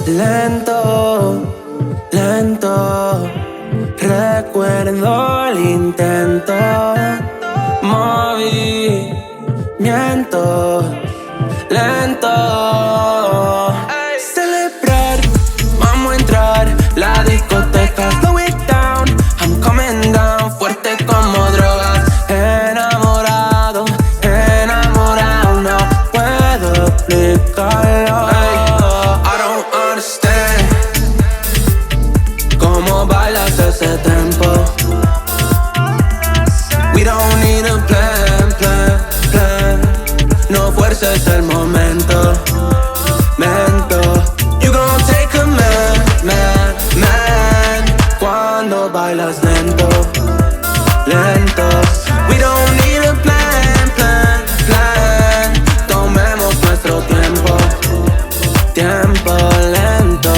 Lento, lento, recuerdo el intento, movimiento lento. Celebrar, vamos a entrar, la discoteca, slow it down, I'm coming down, fuerte como drogas. Enamorado, enamorado, no puedo explicarlo. ¿Cómo bailas ese tempo? We don't need a plan, plan, plan. No fuerces el momento, mento. You gon' take a man, man, man. Cuando bailas lento, lento. We don't need a plan, plan, plan. Tomemos nuestro tiempo, tiempo lento.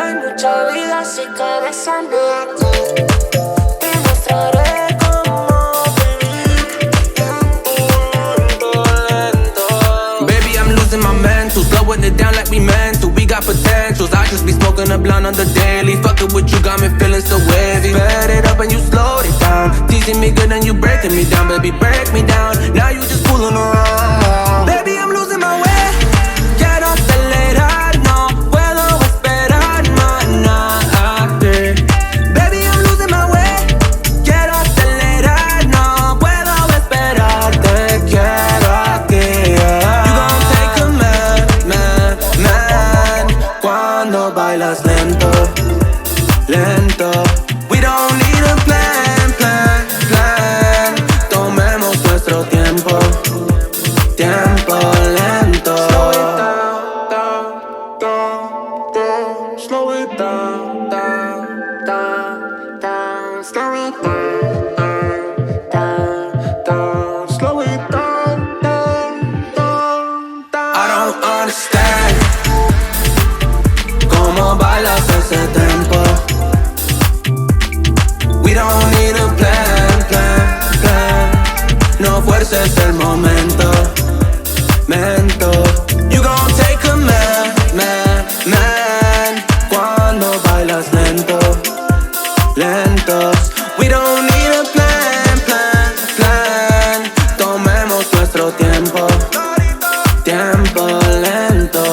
Hay mucha vida si cabe sanarte. Te mostraré cómo vivir lento, lento. Baby, I'm losing my mental, slowing it down like we meant to. We got potentials, I just be smoking a blunt on the daily. Fucking with you got me feeling so wavy. Sped it up and you slowed it down. Teasing me good and you breaking me down. Baby, break me down, now you just fooling around. Baby, I'm losing my way. Quiero acelerar, no puedo esperar más nada. Baby, I'm losing my way. Quiero acelerar, no puedo esperar. Te quiero aquí, yeah. You gon' take a man, man, man. Cuando bailas lento, lento. We don't need a plan, plan, plan. Tomemos nuestro tiempo, tiempo lento. Slow it down, down, down, down. Slow it down, down, down. Slow it down, down, down, down. I don't understand cómo bailas ese tempo. We don't need a plan, plan, plan. No fuerces el momento, mento. You gon' take a man, man, man. Cuando bailas lento, lento. We don't need a plan, plan, plan. Tomemos nuestro tiempo, tiempo lento.